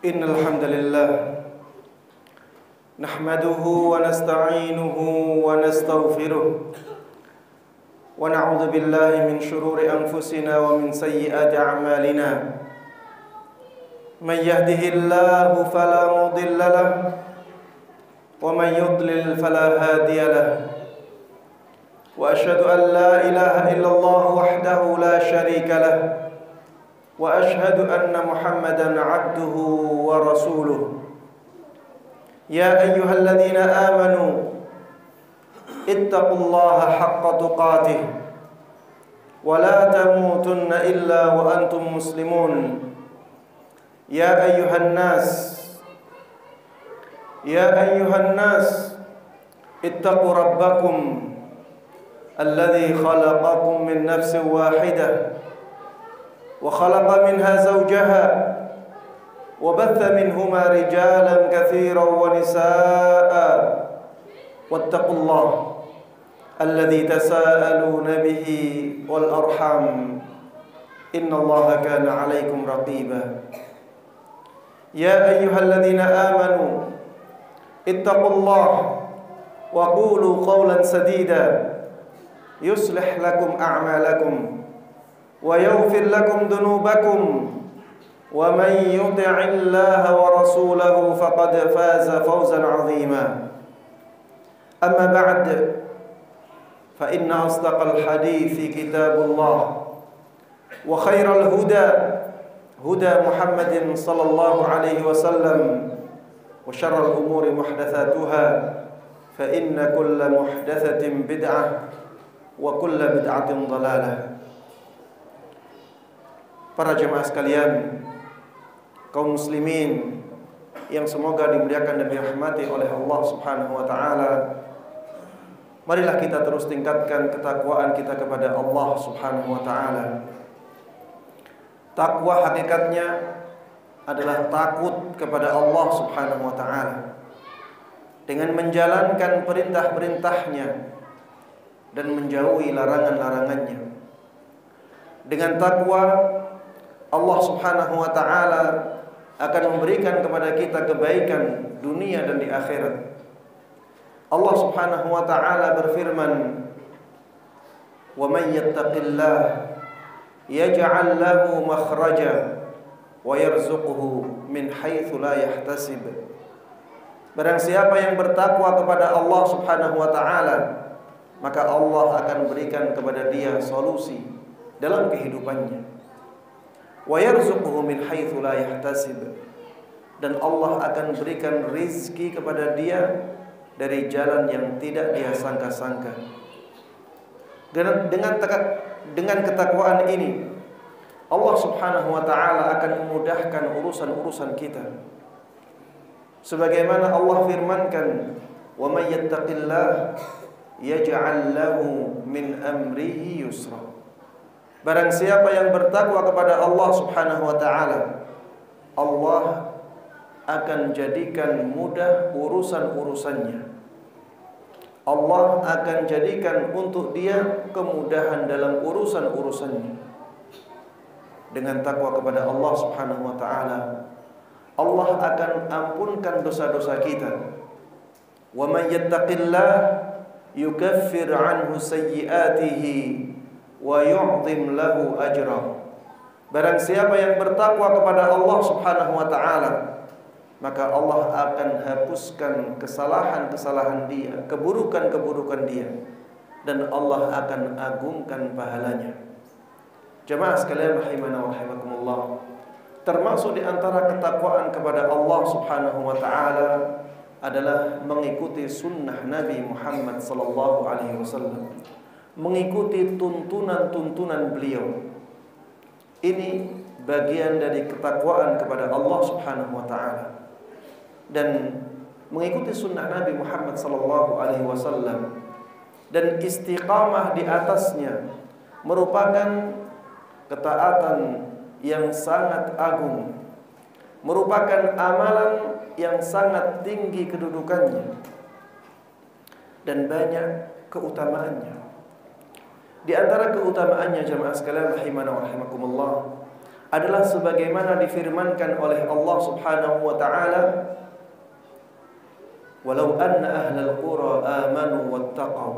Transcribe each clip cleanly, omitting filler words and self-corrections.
Innal hamdalillah nahmaduhu wa nasta'inuhu wa nastaghfiruh wa na'udzu billahi min shururi anfusina wa min sayyiati a'malina. Man yahdihillahu fala mudilla lahu wa man yudlil fala hadiya lahu. Wa asyhadu an la ilaha illallah wahdahu la syarika lahu wa asyhadu anna Muhammadan 'abduhu wa rasuluh. Ya ayyuhalladzina amanu ittaqullaha haqqa tuqatih wa la tamutunna illa wa antum muslimun. Ya ayyuhan nas ittaqu rabbakum alladzi khalaqakum min nafsin wahidah wa khalaqa minha zawjaha wa batha minhuma rijalan katsiran wa nisaa'a wattaqullaha alladzi tasaaluna bihi wal arham innallaha kana 'alaikum raqiba. Ya ayyuhalladzina amanu ittaqullaha wa qulu qawlan sadida yuslih lakum a'malakum wa yaghfir lakum dhunubakum wa man yuti'illaha wa rasulahu faqad faza fawzan 'azima. Amma ba'd, fa inna asdaqal hadithi kitabullah wa khairal huda Muhammadin sallallahu alaihi wasallam wa syarral umuri muhdatsatuha fa inna kulla muhdatsatin bid'ah wa kulla bid'atin dhalalah. Para jemaah sekalian, kaum muslimin yang semoga dimuliakan dan dirahmati oleh Allah Subhanahu wa taala, marilah kita terus tingkatkan ketakwaan kita kepada Allah Subhanahu wa taala. Takwa hakikatnya adalah takut kepada Allah Subhanahu wa taala dengan menjalankan perintah-perintahnya dan menjauhi larangan-larangannya. Dengan takwa Allah Subhanahu wa taala akan memberikan kepada kita kebaikan dunia dan di akhirat. Allah Subhanahu wa taala berfirman, "Wa may yattaqillah yaj'al lahu makhraja wa yarzuqhu min haitsu la yahtasib." Barang siapa yang bertakwa kepada Allah Subhanahu wa taala, maka Allah akan berikan kepada dia solusi dalam kehidupannya. Wa yarzuqhu min haitsu la yahtasib, dan Allah akan berikan rizki kepada dia dari jalan yang tidak dia sangka-sangka. Dengan ketakwaan ini, Allah Subhanahu wa taala akan memudahkan urusan-urusan kita. Sebagaimana Allah firmankan, "Wa may yattaqillah yaj'al lahu min amrihi yusra." Barang siapa yang bertakwa kepada Allah Subhanahu wa taala, Allah akan jadikan mudah urusan-urusannya. Allah akan jadikan untuk dia kemudahan dalam urusan-urusannya. Dengan takwa kepada Allah Subhanahu wa taala, Allah akan ampunkan dosa-dosa kita. Wa may yattaqillah yukaffir 'anhu sayyi'atihi wa yu'zim lahu ajra. Barang siapa yang bertakwa kepada Allah Subhanahu wa taala, maka Allah akan hapuskan kesalahan-kesalahan dia, keburukan-keburukan dia, dan Allah akan agungkan pahalanya. Jemaah sekalian rahimana wa rahimakumullah, termasuk di antara ketakwaan kepada Allah Subhanahu wa taala adalah mengikuti sunnah Nabi Muhammad sallallahu alaihi wasallam, mengikuti tuntunan-tuntunan beliau. Ini bagian dari ketakwaan kepada Allah Subhanahu wa taala. Dan mengikuti sunnah Nabi Muhammad sallallahu alaihi wasallam dan istiqamah di atasnya merupakan ketaatan yang sangat agung, merupakan amalan yang sangat tinggi kedudukannya dan banyak keutamaannya. Di antara keutamaannya jemaah sekalian rahimana wa rahimakumullah adalah sebagaimana difirmankan oleh Allah Subhanahu wa taala, "Walau anna ahlal qura amanu wattaqaw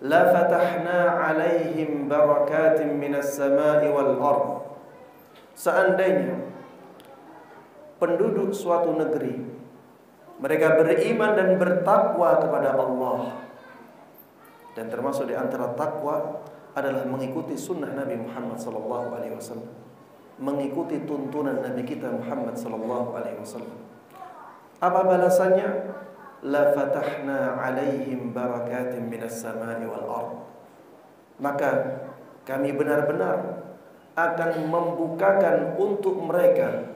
la fatahna 'alaihim barakatin minas sama'i wal ardh." Seandainya penduduk suatu negeri mereka beriman dan bertakwa kepada Allah, dan termasuk di antara takwa adalah mengikuti sunnah Nabi Muhammad SAW, mengikuti tuntunan Nabi kita Muhammad SAW. Apa balasannya? La fatahna 'alaihim barakatin minas sama'i wal ardh. Maka kami benar-benar akan membukakan untuk mereka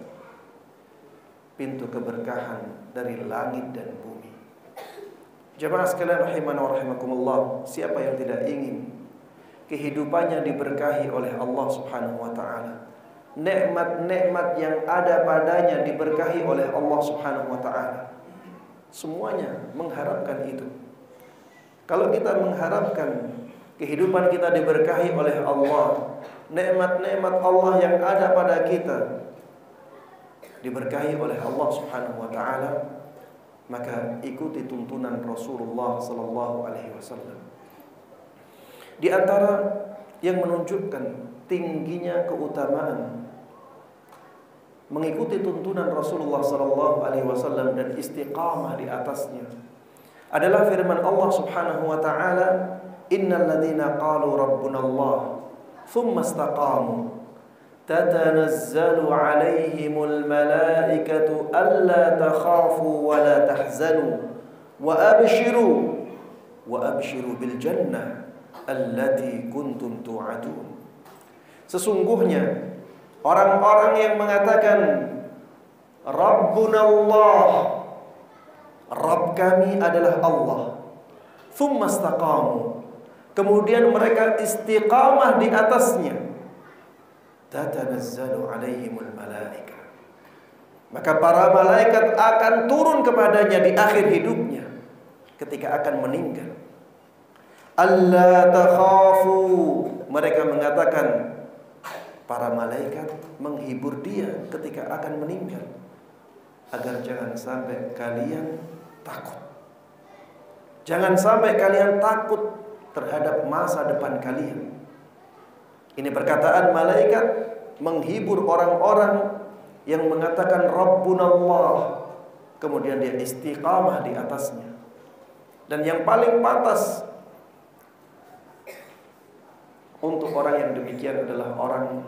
pintu keberkahan dari langit dan bumi. Jemaah sekalian rahimana wa rahimakumullah, siapa yang tidak ingin kehidupannya diberkahi oleh Allah Subhanahu wa taala? Nikmat-nikmat yang ada padanya diberkahi oleh Allah Subhanahu wa taala. Semuanya mengharapkan itu. Kalau kita mengharapkan kehidupan kita diberkahi oleh Allah, nikmat-nikmat Allah yang ada pada kita diberkahi oleh Allah Subhanahu wa taala, maka ikuti tuntunan Rasulullah sallallahu alaihi wasallam. Di antara yang menunjukkan tingginya keutamaan mengikuti tuntunan Rasulullah sallallahu alaihi wasallam dan istiqamah di atasnya adalah firman Allah Subhanahu wa taala, "Innal ladzina qalu rabbuna Allah tsumma istaqamu tatanazzalu 'alaihimul malaikatu alla takhafu wa la tahzanu wa abshiru bil jannah allati kuntum tu'adun." Sesungguhnya orang-orang yang mengatakan Rabbuna Allah, Rabb kami adalah Allah, tsumma istaqamu, kemudian mereka istiqamah di atasnya, tatanazzalu 'alaihimul malaika, maka para malaikat akan turun kepadanya di akhir hidupnya ketika akan meninggal. Alla takhafu, mereka mengatakan, para malaikat menghibur dia ketika akan meninggal, agar jangan sampai kalian takut. Jangan sampai kalian takut terhadap masa depan kalian. Ini perkataan malaikat menghibur orang-orang yang mengatakan Rabbunallah, kemudian dia istiqamah di atasnya. Dan yang paling pantas untuk orang yang demikian adalah orang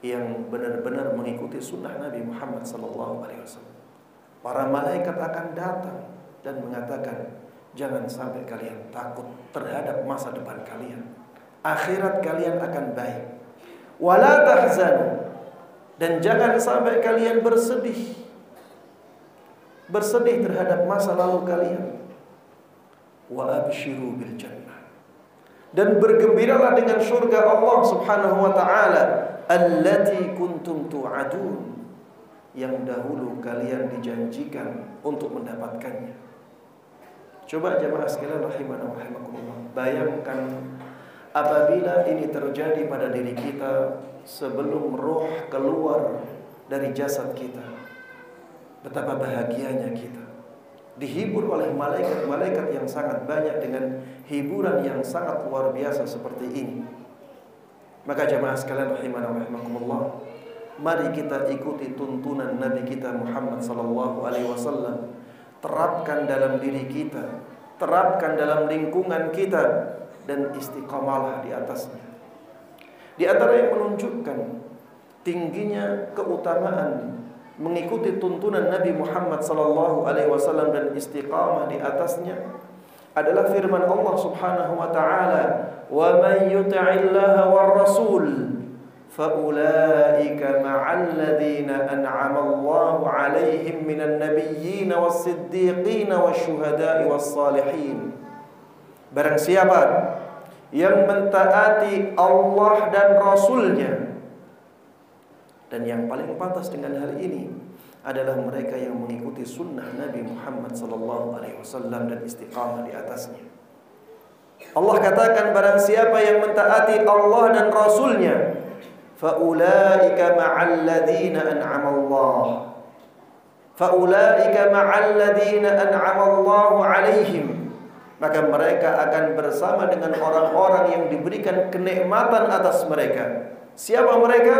yang benar-benar mengikuti sunnah Nabi Muhammad SAW. Para malaikat akan datang dan mengatakan, jangan sampai kalian takut terhadap masa depan kalian. Akhirat kalian akan baik. Wala tahzanu, dan jangan sampai kalian bersedih terhadap masa lalu kalian. Wa abshiru bil jannah, dan bergembiralah dengan surga Allah Subhanahu wa taala, allati kuntum tu'adun, yang dahulu kalian dijanjikan untuk mendapatkannya. Coba jemaah sekalian rahimana wa rahimakumullah, bayangkan apabila ini terjadi pada diri kita sebelum roh keluar dari jasad kita, betapa bahagianya kita, dihibur oleh malaikat-malaikat yang sangat banyak dengan hiburan yang sangat luar biasa seperti ini. Maka jemaah sekalian rahimana wa rahimakumullah, mari kita ikuti tuntunan Nabi kita Muhammad sallallahu alaihi wasallam. Terapkan dalam diri kita, terapkan dalam lingkungan kita, dan istiqamalah di atasnya. Di antara yang menunjukkan tingginya keutamaan mengikuti tuntunan Nabi Muhammad sallallahu alaihi wasallam dan istiqamah di atasnya adalah firman Allah Subhanahu wa taala, "Wa man yuti'illaha war rasul faulaika ma'al ladzina an'ama Allahu 'alaihim minan nabiyyin was-siddiqin wasyuhada'i was-salihin." Barang siapa yang mentaati Allah dan Rasulnya, dan yang paling pantas dengan hal ini adalah mereka yang mengikuti sunnah Nabi Muhammad SAW dan istiqamah di atasnya. Allah katakan, barang siapa yang mentaati Allah dan Rasulnya, faulaika ma'al ladzina an'ama Allah. Faulaika ma'al ladzina an'ama Allah 'alaihim. Maka mereka akan bersama dengan orang-orang yang diberikan kenikmatan atas mereka. Siapa mereka?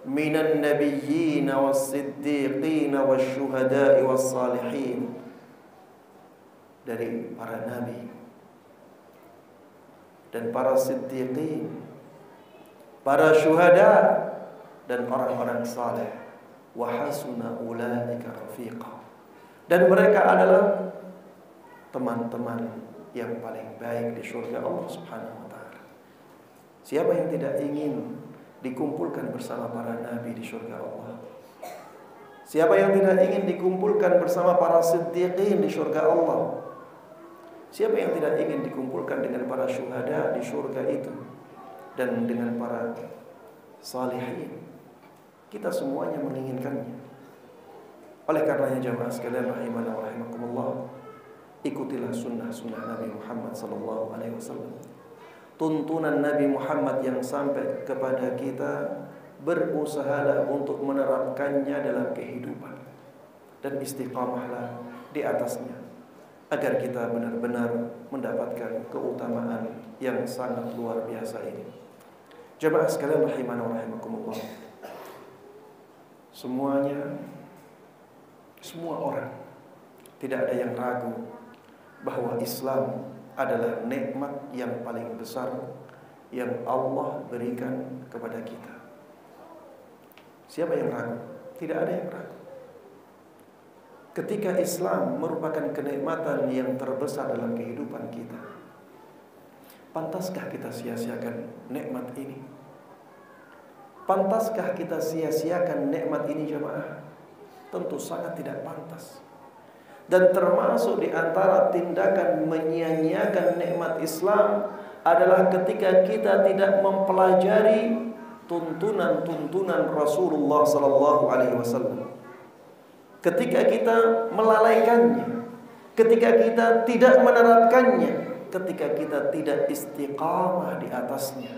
Minan nabiyyin was-siddiqin wasyuhada'i was-salihin. Dari para nabi dan para siddiqin, para syuhada dan orang-orang saleh. Wa hasuna ulaika rafiqa. Dan mereka adalah teman-teman yang paling baik di surga Allah Subhanahu wa taala. Siapa yang tidak ingin dikumpulkan bersama para nabi di surga Allah? Siapa yang tidak ingin dikumpulkan bersama para siddiqin di surga Allah? Siapa yang tidak ingin dikumpulkan dengan para syuhada di surga itu dan dengan para salihin? Kita semuanya menginginkannya. Oleh karenanya jamaah sekalian rahimana wa rahimakumullah, ikutilah sunnah-sunnah Nabi Muhammad sallallahu alaihi wasallam. Tuntunan Nabi Muhammad yang sampai kepada kita, berusahalah untuk menerapkannya dalam kehidupan dan istiqamahlah di atasnya, agar kita benar-benar mendapatkan keutamaan yang sangat luar biasa ini. Jamaah sekalian rahimana wa rahimakumullah, semua orang, tidak ada yang ragu bahwa Islam adalah nikmat yang paling besar yang Allah berikan kepada kita. Siapa yang ragu? Tidak ada yang ragu. Ketika Islam merupakan kenikmatan yang terbesar dalam kehidupan kita, pantaskah kita sia-siakan nikmat ini? Pantaskah kita sia-siakan nikmat ini jamaah? Tentu sangat tidak pantas. Dan termasuk di antara tindakan menyia-nyiakan nikmat Islam adalah ketika kita tidak mempelajari tuntunan-tuntunan Rasulullah sallallahu alaihi wasallam. Ketika kita melalaikannya, ketika kita tidak menerapkannya, ketika kita tidak istiqamah di atasnya.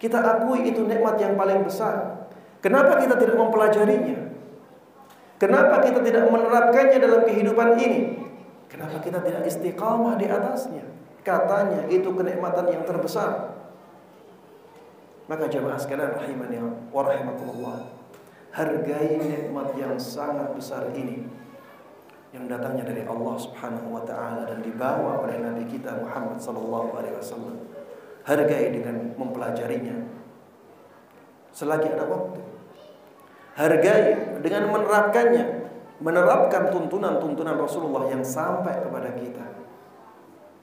Kita akui itu nikmat yang paling besar. Kenapa kita tidak mempelajarinya? Kenapa kita tidak menerapkannya dalam kehidupan ini? Kenapa kita tidak istiqamah di atasnya? Katanya itu kenikmatan yang terbesar. Maka jamaah sekalian rahimani wa rahimakumullah, hargai nikmat yang sangat besar ini yang datangnya dari Allah Subhanahu wa taala dan dibawa oleh Nabi kita Muhammad sallallahu alaihi wasallam. Hargai dengan mempelajarinya selagi ada waktu. Hargai dengan menerapkannya, menerapkan tuntunan-tuntunan Rasulullah yang sampai kepada kita,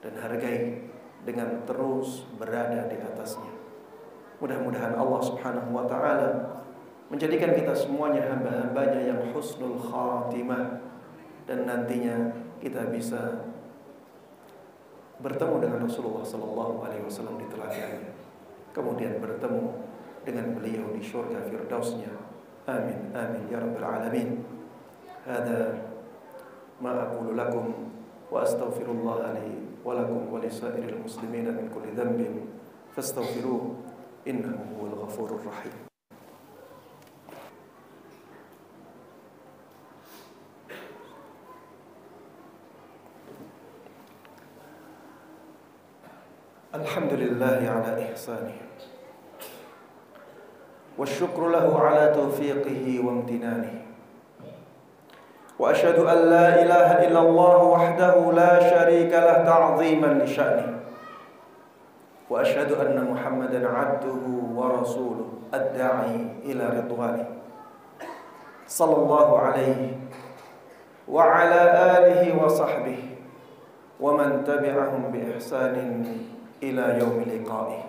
dan hargai dengan terus berada di atasnya. Mudah-mudahan Allah Subhanahu wa taala menjadikan kita semuanya hamba-hambanya yang husnul khatimah, dan nantinya kita bisa bertemu dengan Rasulullah sallallahu alaihi wasallam di telaganya, kemudian bertemu dengan beliau di surga firdausnya. Amin amin ya rabbal alamin. Hada ma aqulu lakum wa astaghfirullah li wa lakum wa lisairil muslimina min kulli dhanbin fastaghfiruhu innahu huwal ghafurur rahim. Alhamdulillah ala ihsanihi والشكر له على توفيقه وامتنانه وأشهد أن لا إله إلا الله وحده لا شريك له تعظيما لشأنه وأشهد أن محمدا عبده ورسوله الداعي إلى رضوانه صلى الله عليه وعلى آله وصحبه ومن تبعهم بإحسان إلى يوم لقائه.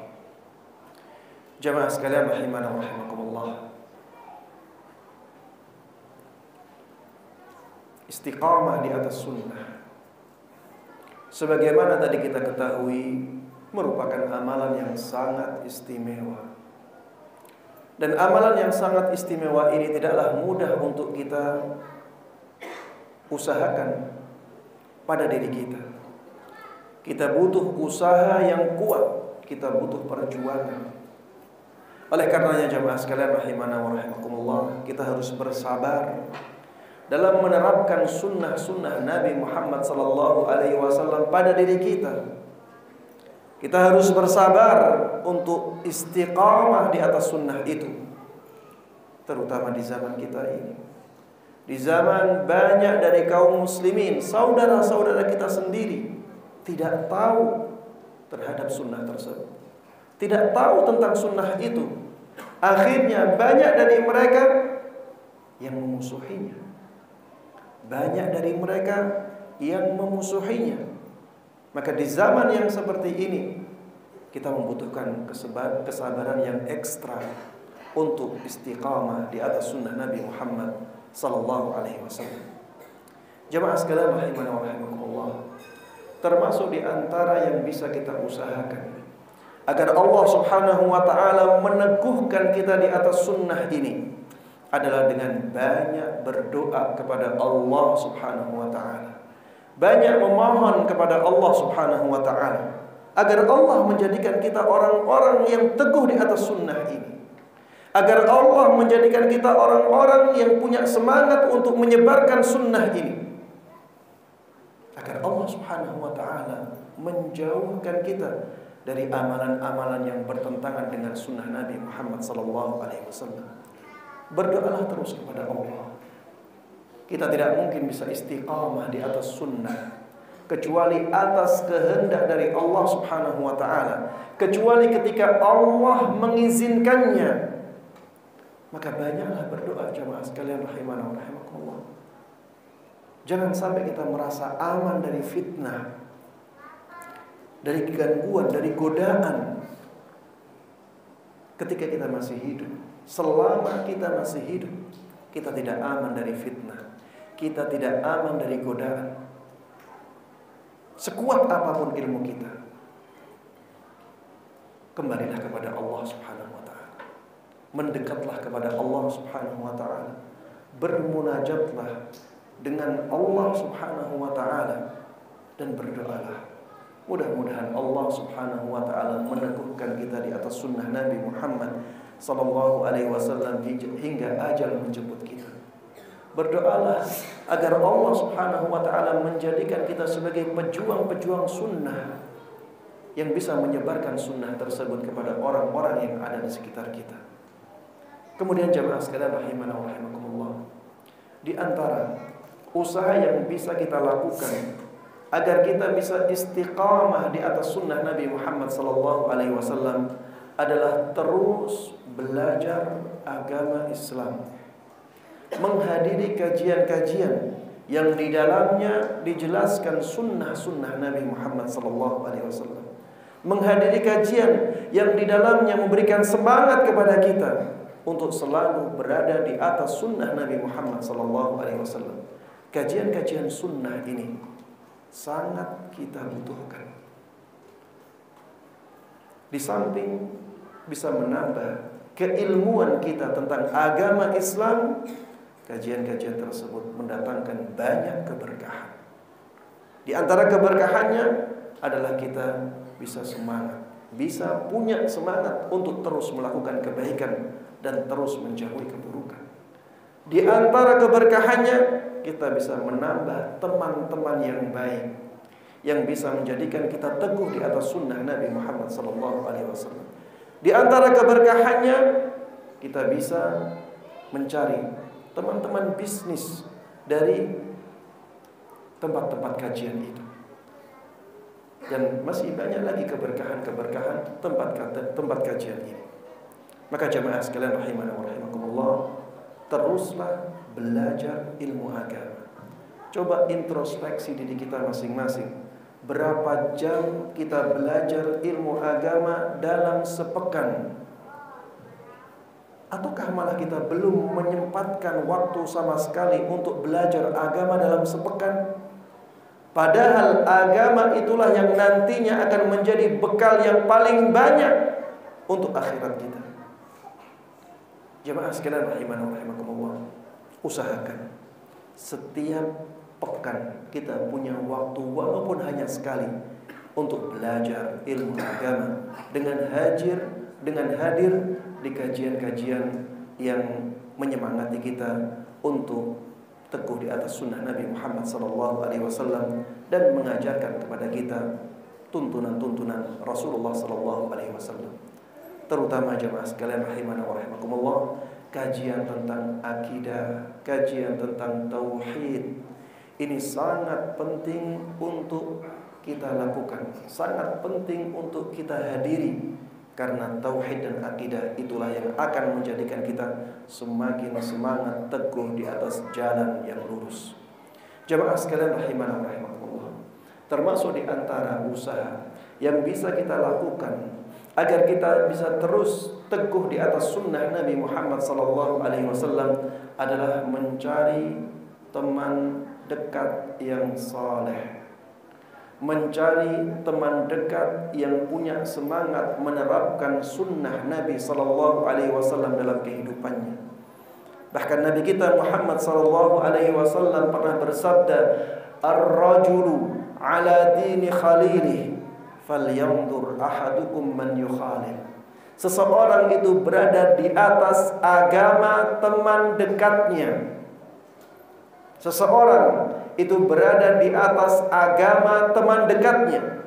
Jamaah sekalian rahimana wa rahimakumullah, istiqamah di atas sunnah, sebagaimana tadi kita ketahui, merupakan amalan yang sangat istimewa. Dan amalan yang sangat istimewa ini tidaklah mudah untuk kita usahakan pada diri kita. Kita butuh usaha yang kuat, kita butuh perjuangan. Oleh karenanya jamaah sekalian rahimana wa rahimakumullah, kita harus bersabar dalam menerapkan sunnah-sunnah Nabi Muhammad SAW pada diri kita. Kita harus bersabar untuk istiqamah di atas sunnah itu, terutama di zaman kita ini. Di zaman banyak dari kaum muslimin, saudara-saudara kita sendiri tidak tahu terhadap sunnah tersebut, tidak tahu tentang sunnah itu. Akhirnya banyak dari mereka yang memusuhinya, banyak dari mereka yang memusuhinya. Maka di zaman yang seperti ini, kita membutuhkan kesabaran yang ekstra untuk istiqamah di atas sunnah Nabi Muhammad sallallahu alaihi wasallam. Jamaah sekalian rahimana wa rahimakumullah, termasuk di antara yang bisa kita usahakan agar Allah Subhanahu wa taala meneguhkan kita di atas sunnah ini adalah dengan banyak berdoa kepada Allah Subhanahu wa taala. Banyak memohon kepada Allah Subhanahu wa taala agar Allah menjadikan kita orang-orang yang teguh di atas sunnah ini. Agar Allah menjadikan kita orang-orang yang punya semangat untuk menyebarkan sunnah ini. Agar Allah Subhanahu wa ta'ala menjauhkan kita dari amalan-amalan yang bertentangan dengan sunnah Nabi Muhammad SAW. Berdoalah terus kepada Allah. Kita tidak mungkin bisa istiqamah di atas sunnah kecuali atas kehendak dari Allah Subhanahu wa ta'ala, kecuali ketika Allah mengizinkannya. Maka banyaklah berdoa jamaah sekalian rahimana wa rahimakumullah. Jangan sampai kita merasa aman dari fitnah, dari gangguan, dari godaan ketika kita masih hidup. Selama kita masih hidup, kita tidak aman dari fitnah, kita tidak aman dari godaan. Sekuat apapun ilmu kita, kembalilah kepada Allah Subhanahu wa ta'ala. Mendekatlah kepada Allah Subhanahu wa ta'ala. Bermunajatlah dengan Allah Subhanahu wa ta'ala dan berdoalah. Mudah-mudahan Allah Subhanahu wa ta'ala meneguhkan kita di atas sunnah Nabi Muhammad sallallahu alaihi wasallam hingga ajal menjemput kita. Berdoalah agar Allah Subhanahu wa ta'ala menjadikan kita sebagai pejuang-pejuang sunnah yang bisa menyebarkan sunnah tersebut kepada orang-orang yang ada di sekitar kita. Kemudian jamaah sekalian rahimana wa rahimakumullah, di antara usaha yang bisa kita lakukan agar kita bisa istiqamah di atas sunnah Nabi Muhammad SAW adalah terus belajar agama Islam, menghadiri kajian-kajian yang di dalamnya dijelaskan sunnah-sunnah Nabi Muhammad SAW, menghadiri kajian yang di dalamnya memberikan semangat kepada kita untuk selalu berada di atas sunnah Nabi Muhammad SAW. Kajian-kajian sunnah ini sangat kita butuhkan. Di samping bisa menambah keilmuan kita tentang agama Islam, kajian-kajian tersebut mendatangkan banyak keberkahan. Di antara keberkahannya adalah kita bisa semangat, bisa punya semangat untuk terus melakukan kebaikan dan terus menjauhi keburukan. Di antara keberkahannya, kita bisa menambah teman-teman yang baik, yang bisa menjadikan kita teguh di atas sunnah Nabi Muhammad SAW. Di antara keberkahannya, kita bisa mencari teman-teman bisnis dari tempat-tempat kajian itu. Dan masih banyak lagi keberkahan-keberkahan tempat kajian ini. Maka jamaah sekalian rahimana wa rahimakumullah, teruslah belajar ilmu agama. Coba introspeksi diri kita masing-masing. Berapa jam kita belajar ilmu agama dalam sepekan? Ataukah malah kita belum menyempatkan waktu sama sekali untuk belajar agama dalam sepekan? Padahal agama itulah yang nantinya akan menjadi bekal yang paling banyak untuk akhirat kita. Jemaah sekalian rahimana wa rahimakumullah, usahakan setiap pekan kita punya waktu walaupun hanya sekali untuk belajar ilmu agama dengan hadir di kajian-kajian yang menyemangati kita untuk teguh di atas sunnah Nabi Muhammad SAW dan mengajarkan kepada kita tuntunan-tuntunan Rasulullah SAW. Terutama jemaah sekalian rahimana wa rahimakumullah, kajian tentang akidah, kajian tentang tauhid, ini sangat penting untuk kita lakukan, sangat penting untuk kita hadiri. Karena tauhid dan akidah itulah yang akan menjadikan kita semakin semangat teguh di atas jalan yang lurus. Jemaah sekalian rahimana wa rahimakumullah, termasuk di antara usaha yang bisa kita lakukan agar kita bisa terus teguh di atas sunnah Nabi Muhammad SAW adalah mencari teman dekat yang saleh, mencari teman dekat yang punya semangat menerapkan sunnah Nabi SAW dalam kehidupannya. Bahkan Nabi kita Muhammad SAW pernah bersabda, "Ar-rajulu ala dini khalilih, falyanzur ahadukum man yukhalil." Seseorang itu berada di atas agama teman dekatnya. Seseorang itu berada di atas agama teman dekatnya.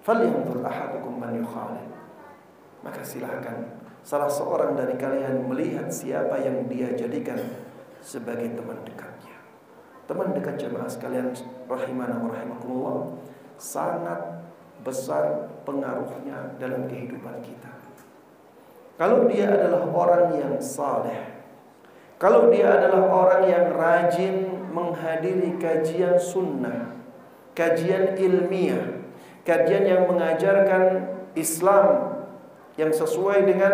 Falyanzur ahadukum man yukhalil. Maka silakan salah seorang dari kalian melihat siapa yang dia jadikan sebagai teman dekatnya. Teman dekat jemaah sekalian rahimana wa rahimakumullah sangat besar pengaruhnya dalam kehidupan kita. Kalau dia adalah orang yang saleh, kalau dia adalah orang yang rajin menghadiri kajian sunnah, kajian ilmiah, kajian yang mengajarkan Islam yang sesuai dengan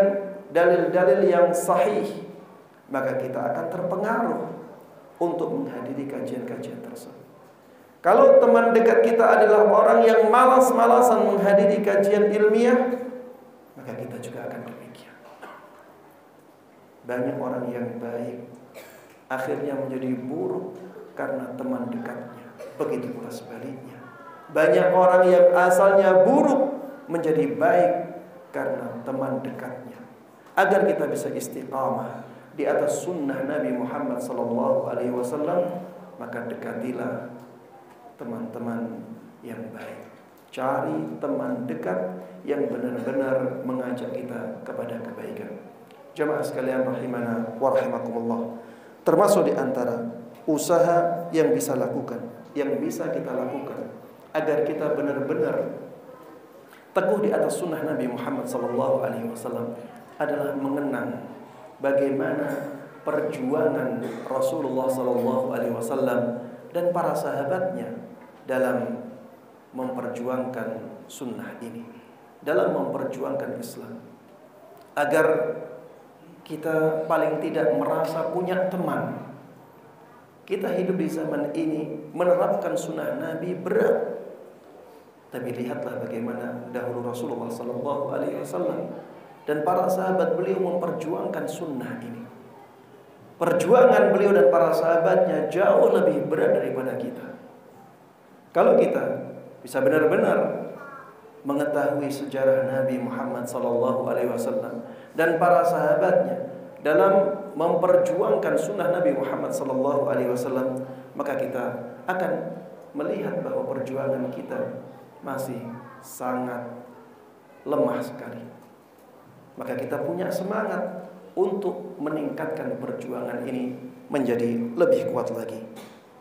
dalil-dalil yang sahih, maka kita akan terpengaruh untuk menghadiri kajian-kajian tersebut. Kalau teman dekat kita adalah orang yang malas-malasan menghadiri kajian ilmiah, maka kita juga akan demikian. Banyak orang yang baik akhirnya menjadi buruk karena teman dekatnya. Begitu pula sebaliknya. Banyak orang yang asalnya buruk menjadi baik karena teman dekatnya. Agar kita bisa istiqamah di atas sunnah Nabi Muhammad SAW, maka dekatilah teman-teman yang baik. Cari teman dekat yang benar-benar mengajak kita kepada kebaikan. Jemaah sekalian rahimana wa rahimakumullah, termasuk di antara usaha yang bisa kita lakukan agar kita benar-benar teguh di atas sunnah Nabi Muhammad SAW adalah mengenang bagaimana perjuangan Rasulullah SAW dan para sahabatnya dalam memperjuangkan sunnah ini, dalam memperjuangkan Islam, agar kita paling tidak merasa punya teman. Kita hidup di zaman ini menerapkan sunnah Nabi berat, tapi lihatlah bagaimana dahulu Rasulullah SAW dan para sahabat beliau memperjuangkan sunnah ini. Perjuangan beliau dan para sahabatnya jauh lebih berat daripada kita. Kalau kita bisa benar-benar mengetahui sejarah Nabi Muhammad SAW dan para sahabatnya dalam memperjuangkan sunnah Nabi Muhammad SAW, maka kita akan melihat bahwa perjuangan kita masih sangat lemah sekali. Maka kita punya semangat untuk meningkatkan perjuangan ini menjadi lebih kuat lagi.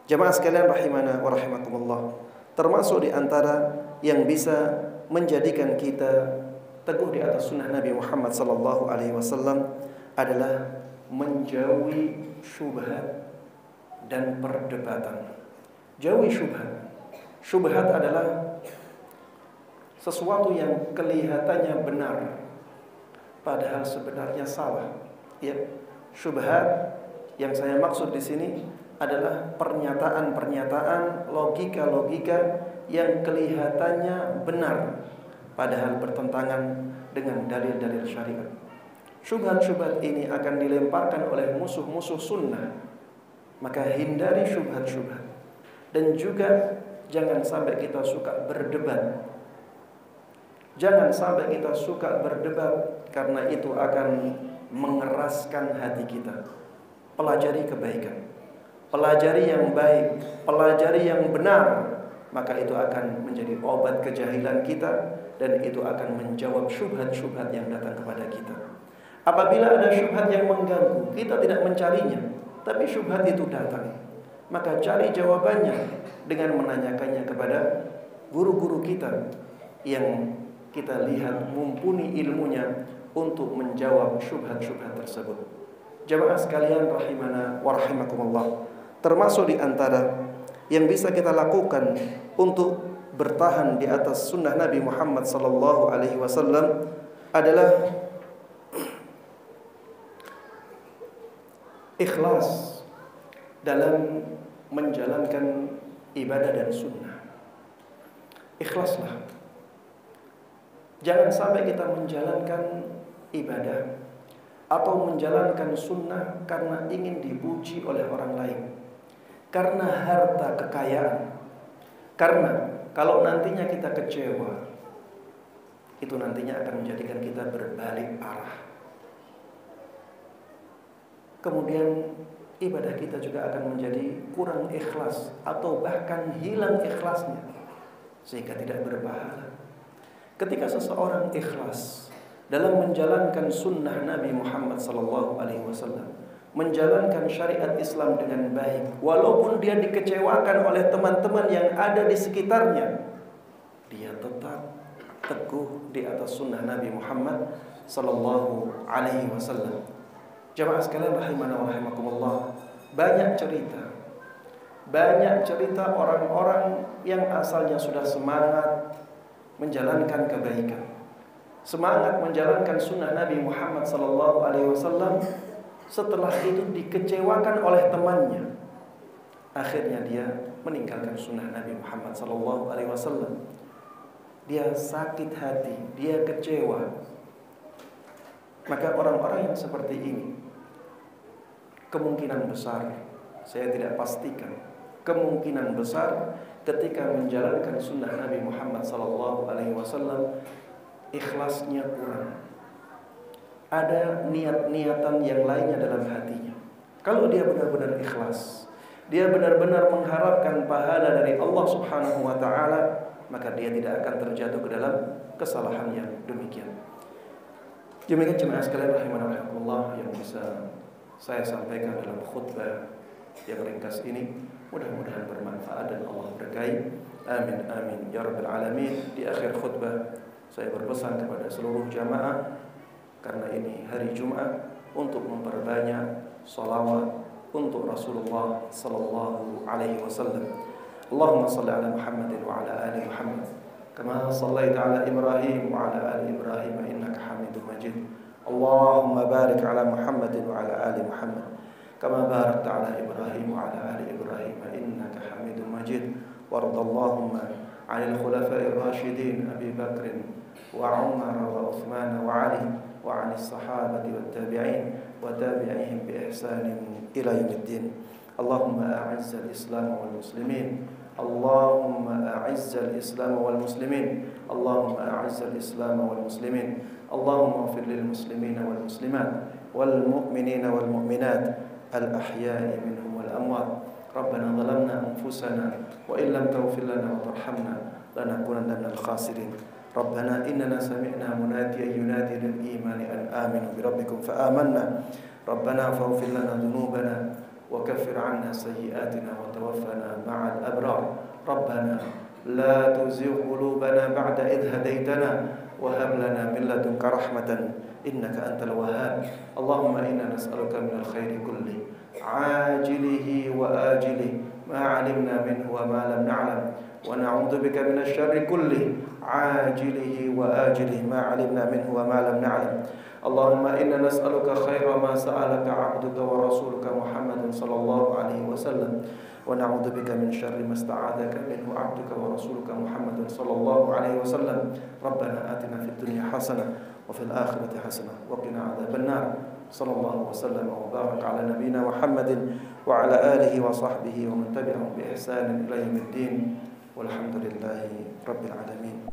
Jemaah sekalian rahimana wa rahimakumullah, termasuk di antara yang bisa menjadikan kita teguh di atas sunnah Nabi Muhammad SAW adalah menjauhi syubhat dan perdebatan. Jauhi syubhat. Syubhat adalah sesuatu yang kelihatannya benar padahal sebenarnya salah. Ya, syubhat yang saya maksud di sini adalah pernyataan-pernyataan, logika-logika yang kelihatannya benar padahal bertentangan dengan dalil-dalil syariat. Syubhat-syubhat ini akan dilemparkan oleh musuh-musuh sunnah. Maka hindari syubhat-syubhat. Dan juga jangan sampai kita suka berdebat. Jangan sampai kita suka berdebat, karena itu akan mengeraskan hati kita. Pelajari kebaikan, pelajari yang baik, pelajari yang benar, maka itu akan menjadi obat kejahilan kita, dan itu akan menjawab syubhat-syubhat yang datang kepada kita. Apabila ada syubhat yang mengganggu, kita tidak mencarinya, tapi syubhat itu datang, maka cari jawabannya dengan menanyakannya kepada guru-guru kita yang kita lihat mumpuni ilmunya untuk menjawab syubhat-syubhat tersebut. Jamaah sekalian rahimana wa rahimakumullah, termasuk di antara yang bisa kita lakukan untuk bertahan di atas sunnah Nabi Muhammad sallallahu alaihi wasallam adalah ikhlas dalam menjalankan ibadah dan sunnah. Ikhlaslah. Jangan sampai kita menjalankan ibadah atau menjalankan sunnah karena ingin dipuji oleh orang lain, karena harta kekayaan, karena kalau nantinya kita kecewa, itu nantinya akan menjadikan kita berbalik arah. Kemudian ibadah kita juga akan menjadi kurang ikhlas atau bahkan hilang ikhlasnya, sehingga tidak berpahala. Ketika seseorang ikhlas dalam menjalankan sunnah Nabi Muhammad SAW, menjalankan syariat Islam dengan baik, walaupun dia dikecewakan oleh teman-teman yang ada di sekitarnya, dia tetap teguh di atas sunnah Nabi Muhammad SAW. Jamaah sekalian rahimana wa rahimakumullah, banyak cerita orang-orang yang asalnya sudah semangat menjalankan kebaikan, semangat menjalankan sunnah Nabi Muhammad SAW, setelah itu dikecewakan oleh temannya, akhirnya dia meninggalkan sunnah Nabi Muhammad SAW. Dia sakit hati, dia kecewa. Maka orang-orang yang seperti ini, kemungkinan besar, saya tidak pastikan, kemungkinan besar ketika menjalankan sunnah Nabi Muhammad SAW, ikhlasnya kurang. Ada niat-niatan yang lainnya dalam hatinya. Kalau dia benar-benar ikhlas, dia benar-benar mengharapkan pahala dari Allah Subhanahu wa Ta'ala, maka dia tidak akan terjatuh ke dalam kesalahan yang demikian. Demikian jemaah sekalian rahimanallah yang bisa saya sampaikan dalam khutbah yang ringkas ini. Mudah-mudahan bermanfaat dan Allah berkahi. Amin amin ya rabbal alamin. Di akhir khutbah saya berpesan kepada seluruh jamaah, karena ini hari Jumat, untuk memperbanyak salawat untuk Rasulullah sallallahu alaihi wasallam. Allahumma salli ala Muhammadin wa ala ali Muhammad kama sallaita ala Ibrahim wa ala ali Ibrahim innaka Hamidum Majid. Allahumma barik ala Muhammadin wa ala ali Muhammad kama barakta ala Ibrahim wa ala ali Ibrahim innaka Hamidum Majid. Warḍa Allahumma 'anil khulafa'ir rasyidin Abi Bakr wa Umar wa Uthman wa Ali wa 'anis sahabati wat tabi'in wa tabi'ihim bi ihsanin ila yaumiddin. Allahumma a'izz al-islam wal muslimin. Allahumma a'izz al-islam wal muslimin. Allahumma a'izz al-islam wal muslimin. Allahumma ighfir lil muslimina wal muslimat wal mu'minina wal mu'minat al-ahya'i minhum wal amwat. Rabbana zalamna anfusana wa in lam taghfir lana wa tarhamna lanakunanna minal khasirin. Rabbana innana sami'na munadiyan yunadi lil imani an aminu bi rabbikum fa amanna. Rabbana faghfir lana dhunubana wa kaffir 'anna sayyi'atina wa tawaffana ma'al abrar. Rabbana la tuzigh qulubana ba'da idh hadaytana wa hab lana min ladunka rahmatan innaka antal wahhab. Allahumma inna nas'aluka minal khairi kulli ajilihi wa ajilihi ma 'alimna minhu wa ma lam na'lam wa na'udzu bika minasy syarri kulli ajilihi wa ajilihi ma 'alimna minhu wa ma lam na'lam. Allahumma inna nas'aluka khaira ma sa'alaka 'abduka wa rasuluka Muhammadin sallallahu alaihi wasallam wa na'udzu bika min syarri ma sta'adzaka minhu 'abduka wa rasuluka Muhammadin sallallahu alaihi wasallam. Rabbana atina fid dunya hasanah wa fil akhirati hasanah wa qina adzabannar. Sallallahu wasallam wa baraka ala nabiyyina Muhammadin wa ala alihi wa sahbihi wa man tabi'ahum bi ihsanin ila yaumiddin. Walhamdulillahi rabbil alamin.